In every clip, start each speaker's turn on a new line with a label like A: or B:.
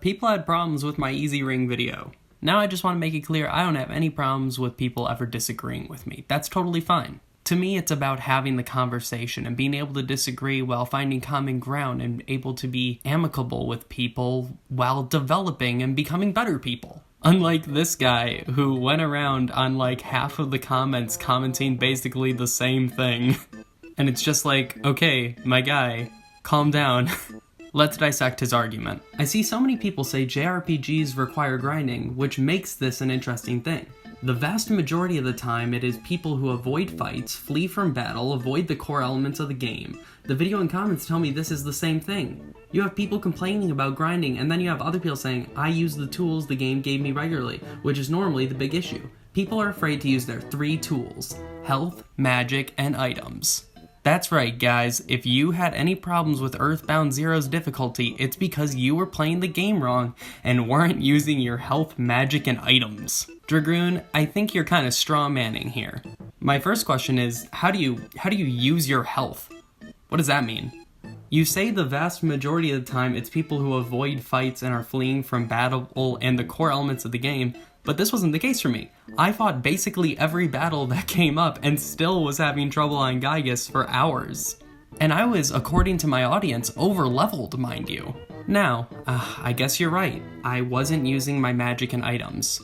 A: People had problems with my Easy Ring video. Now I just want to make it clear I don't have any problems with people ever disagreeing with me. That's totally fine. To me, it's about having the conversation and being able to disagree while finding common ground and able to be amicable with people while developing and becoming better people. Unlike this guy who went around on like half of the comments commenting basically the same thing. And it's just like, okay, my guy, calm down. Let's dissect his argument. I see so many people say JRPGs require grinding, which makes this an interesting thing. The vast majority of the time, it is people who avoid fights, flee from battle, avoid the core elements of the game. The video and comments tell me this is the same thing. You have people complaining about grinding, and then you have other people saying, I use the tools the game gave me regularly, which is normally the big issue. People are afraid to use their 3 tools: health, magic, and items. That's right, guys. If you had any problems with EarthBound Zero's difficulty, it's because you were playing the game wrong and weren't using your health, magic, and items. Dragoon, I think you're kind of straw-manning here. My first question is, how do you use your health? What does that mean? You say the vast majority of the time it's people who avoid fights and are fleeing from battle and the core elements of the game, but this wasn't the case for me. I fought basically every battle that came up and still was having trouble on Gygus for hours. And I was, according to my audience, over-leveled, mind you. Now, I guess you're right. I wasn't using my magic and items.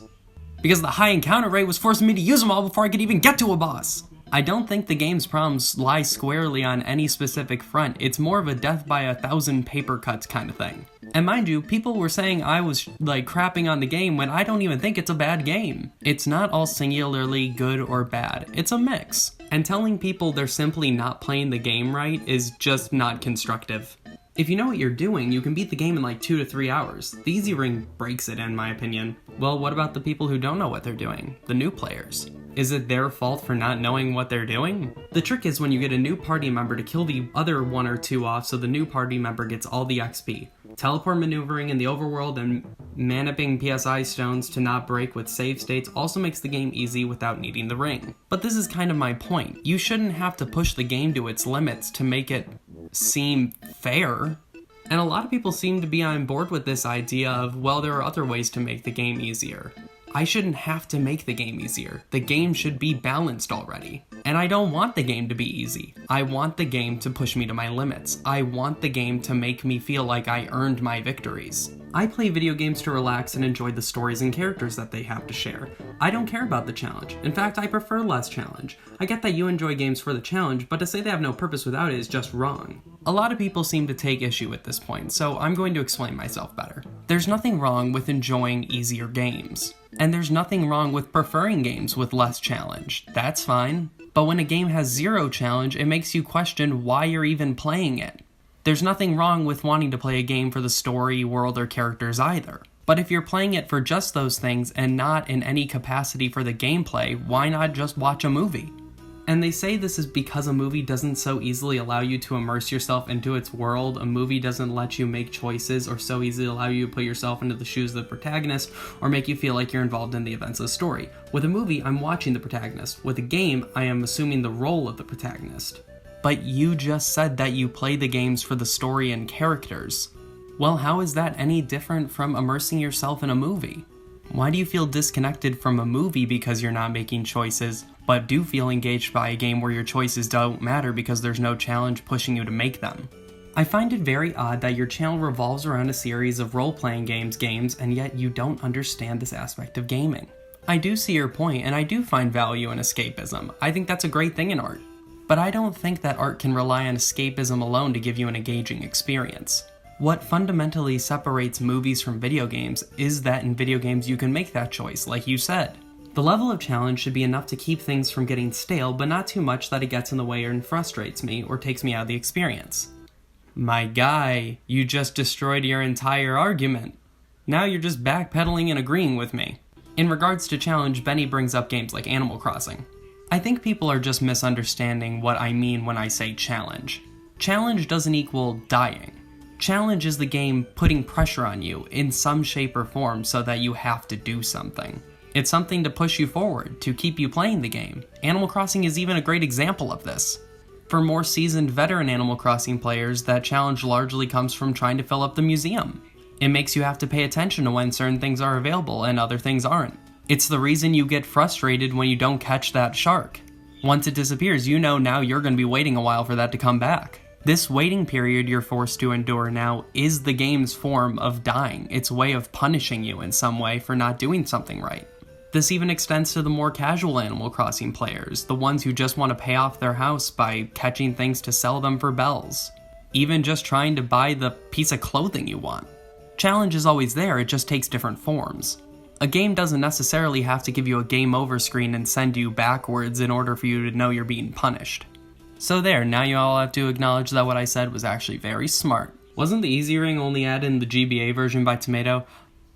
A: Because the high encounter rate was forcing me to use them all before I could even get to a boss. I don't think the game's problems lie squarely on any specific front. It's more of a death by 1,000 paper cuts kind of thing. And mind you, people were saying I was like crapping on the game when I don't even think it's a bad game. It's not all singularly good or bad. It's a mix. And telling people they're simply not playing the game right is just not constructive. If you know what you're doing, you can beat the game in like 2 to 3 hours. The Easy Ring breaks it, in my opinion. Well, what about the people who don't know what they're doing? The new players. Is it their fault for not knowing what they're doing? The trick is when you get a new party member to kill the other 1 or 2 off so the new party member gets all the XP. Teleport maneuvering in the overworld and manipping PSI stones to not break with save states also makes the game easy without needing the ring. But this is kind of my point. You shouldn't have to push the game to its limits to make it seem fair. And a lot of people seem to be on board with this idea of, well, there are other ways to make the game easier. I shouldn't have to make the game easier. The game should be balanced already. And I don't want the game to be easy. I want the game to push me to my limits. I want the game to make me feel like I earned my victories. I play video games to relax and enjoy the stories and characters that they have to share. I don't care about the challenge. In fact, I prefer less challenge. I get that you enjoy games for the challenge, but to say they have no purpose without it is just wrong. A lot of people seem to take issue with this point, so I'm going to explain myself better. There's nothing wrong with enjoying easier games. And there's nothing wrong with preferring games with less challenge. That's fine. But when a game has 0 challenge, it makes you question why you're even playing it. There's nothing wrong with wanting to play a game for the story, world, or characters either. But if you're playing it for just those things and not in any capacity for the gameplay, why not just watch a movie? And they say this is because a movie doesn't so easily allow you to immerse yourself into its world. A movie doesn't let you make choices or so easily allow you to put yourself into the shoes of the protagonist or make you feel like you're involved in the events of the story. With a movie, I'm watching the protagonist. With a game, I am assuming the role of the protagonist. But you just said that you play the games for the story and characters. Well, how is that any different from immersing yourself in a movie? Why do you feel disconnected from a movie because you're not making choices, but do feel engaged by a game where your choices don't matter because there's no challenge pushing you to make them? I find it very odd that your channel revolves around a series of role-playing games, and yet you don't understand this aspect of gaming. I do see your point, and I do find value in escapism. I think that's a great thing in art. But I don't think that art can rely on escapism alone to give you an engaging experience. What fundamentally separates movies from video games is that in video games you can make that choice, like you said. The level of challenge should be enough to keep things from getting stale, but not too much that it gets in the way and frustrates me or takes me out of the experience. My guy, you just destroyed your entire argument. Now you're just backpedaling and agreeing with me. In regards to challenge, Benny brings up games like Animal Crossing. I think people are just misunderstanding what I mean when I say challenge. Challenge doesn't equal dying. Challenge is the game putting pressure on you in some shape or form so that you have to do something. It's something to push you forward, to keep you playing the game. Animal Crossing is even a great example of this. For more seasoned veteran Animal Crossing players, that challenge largely comes from trying to fill up the museum. It makes you have to pay attention to when certain things are available and other things aren't. It's the reason you get frustrated when you don't catch that shark. Once it disappears, you know now you're going to be waiting a while for that to come back. This waiting period you're forced to endure now is the game's form of dying, its way of punishing you in some way for not doing something right. This even extends to the more casual Animal Crossing players, the ones who just want to pay off their house by catching things to sell them for bells. Even just trying to buy the piece of clothing you want. Challenge is always there, it just takes different forms. A game doesn't necessarily have to give you a game over screen and send you backwards in order for you to know you're being punished. So there, now you all have to acknowledge that what I said was actually very smart. Wasn't the Easy Ring only added in the GBA version by Tomato?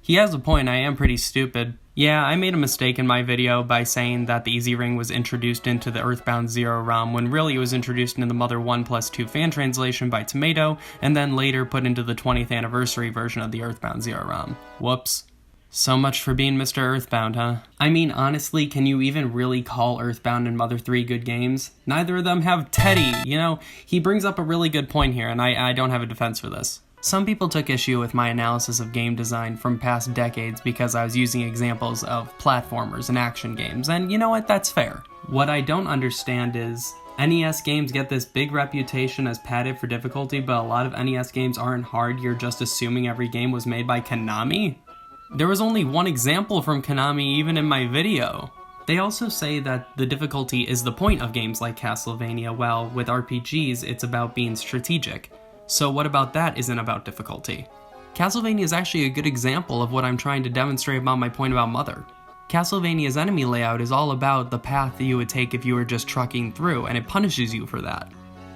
A: He has a point, I am pretty stupid. Yeah, I made a mistake in my video by saying that the Easy Ring was introduced into the EarthBound 0 ROM when really it was introduced into the Mother 1+2 fan translation by Tomato, and then later put into the 20th anniversary version of the EarthBound 0 ROM. Whoops. So much for being Mr. EarthBound, huh? I mean, honestly, can you even really call EarthBound and Mother 3 good games? Neither of them have Teddy, you know? He brings up a really good point here, and I don't have a defense for this. Some people took issue with my analysis of game design from past decades because I was using examples of platformers and action games, and you know what, that's fair. What I don't understand is, NES games get this big reputation as padded for difficulty, but a lot of NES games aren't hard, you're just assuming every game was made by Konami? There was only one example from Konami even in my video. They also say that the difficulty is the point of games like Castlevania, while with RPGs it's about being strategic. So what about that isn't about difficulty? Castlevania is actually a good example of what I'm trying to demonstrate about my point about Mother. Castlevania's enemy layout is all about the path that you would take if you were just trucking through, and it punishes you for that,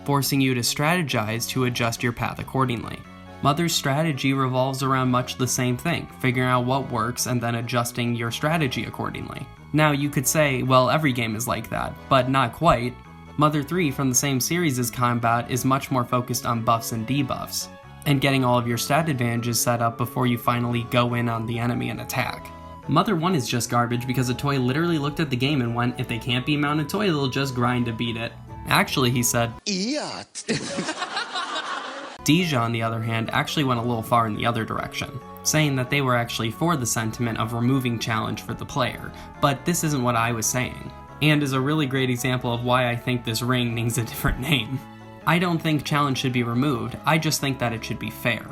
A: forcing you to strategize to adjust your path accordingly. Mother's strategy revolves around much the same thing, figuring out what works and then adjusting your strategy accordingly. Now you could say, well, every game is like that, but not quite. Mother 3 from the same series as Combat is much more focused on buffs and debuffs, and getting all of your stat advantages set up before you finally go in on the enemy and attack. Mother 1 is just garbage because a toy literally looked at the game and went, if they can't beat Mounted Toy, they'll just grind to beat it. Actually, he said, Yacht. Deja, on the other hand, actually went a little far in the other direction, saying that they were actually for the sentiment of removing challenge for the player, but this isn't what I was saying, and is a really great example of why I think this ring needs a different name. I don't think challenge should be removed, I just think that it should be fair.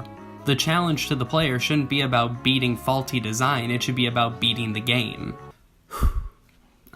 A: The challenge to the player shouldn't be about beating faulty design, it should be about beating the game.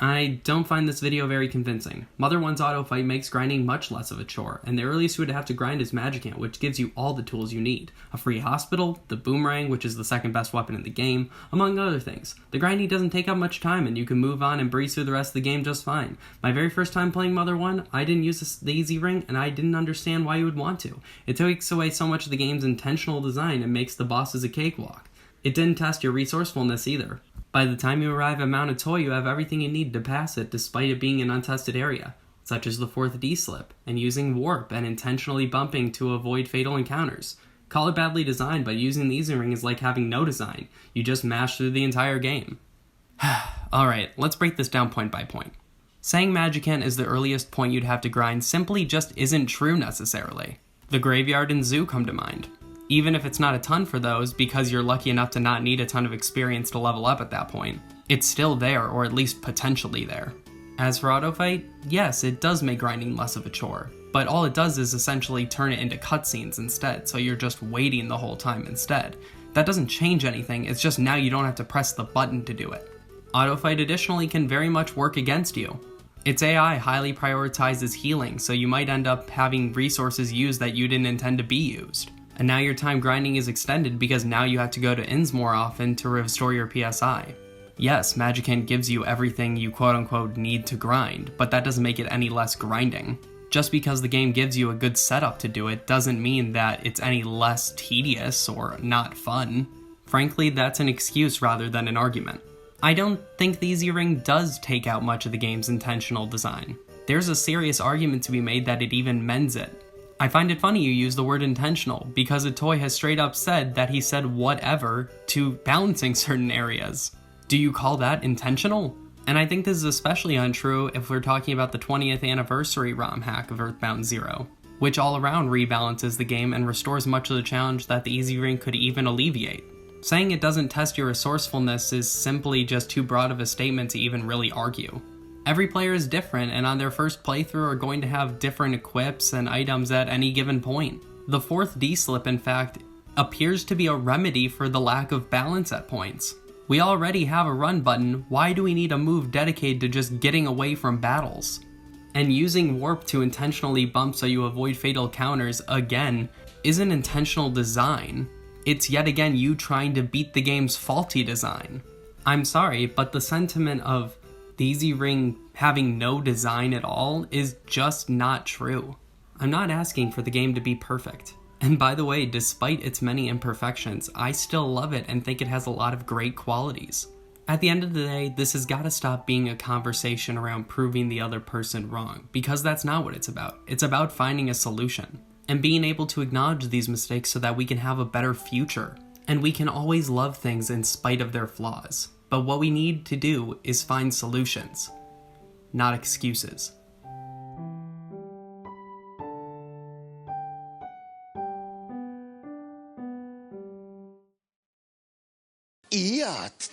A: I don't find this video very convincing. Mother 1's auto fight makes grinding much less of a chore, and the earliest you would have to grind is Magicant, which gives you all the tools you need. A free hospital, the boomerang, which is the second best weapon in the game, among other things. The grinding doesn't take up much time, and you can move on and breeze through the rest of the game just fine. My very first time playing Mother 1, I didn't use the easy ring, and I didn't understand why you would want to. It takes away so much of the game's intentional design and makes the bosses a cakewalk. It didn't test your resourcefulness either. By the time you arrive at Mounted Toy, you have everything you need to pass it despite it being an untested area, such as the 4th D-slip, and using warp and intentionally bumping to avoid fatal encounters. Call it badly designed, but using the easy ring is like having no design. You just mash through the entire game. Alright, let's break this down point by point. Saying Magicant is the earliest point you'd have to grind simply just isn't true necessarily. The graveyard and zoo come to mind. Even if it's not a ton for those, because you're lucky enough to not need a ton of experience to level up at that point, it's still there, or at least potentially there. As for auto fight, yes, it does make grinding less of a chore, but all it does is essentially turn it into cutscenes instead, so you're just waiting the whole time instead. That doesn't change anything, it's just now you don't have to press the button to do it. Auto fight additionally can very much work against you. Its AI highly prioritizes healing, so you might end up having resources used that you didn't intend to be used. And now your time grinding is extended because now you have to go to inns more often to restore your PSI. Yes, Magicant gives you everything you quote-unquote need to grind, but that doesn't make it any less grinding. Just because the game gives you a good setup to do it doesn't mean that it's any less tedious or not fun. Frankly, that's an excuse rather than an argument. I don't think the Easy Ring does take out much of the game's intentional design. There's a serious argument to be made that it even mends it. I find it funny you use the word intentional, because a toy has straight up said that he said whatever to balancing certain areas. Do you call that intentional? And I think this is especially untrue if we're talking about the 20th anniversary ROM hack of EarthBound 0. which all around rebalances the game and restores much of the challenge that the easy ring could even alleviate. Saying it doesn't test your resourcefulness is simply just too broad of a statement to even really argue. Every player is different, and on their first playthrough are going to have different equips and items at any given point. The fourth D-slip, in fact, appears to be a remedy for the lack of balance at points. We already have a run button, why do we need a move dedicated to just getting away from battles? And using warp to intentionally bump so you avoid fatal counters, again, isn't intentional design. It's yet again you trying to beat the game's faulty design. I'm sorry, but the sentiment of the easy ring having no design at all is just not true. I'm not asking for the game to be perfect. And by the way, despite its many imperfections, I still love it and think it has a lot of great qualities. At the end of the day, this has got to stop being a conversation around proving the other person wrong, because that's not what it's about. It's about finding a solution, and being able to acknowledge these mistakes so that we can have a better future. And we can always love things in spite of their flaws. But what we need to do is find solutions, not excuses.
B: Idiot!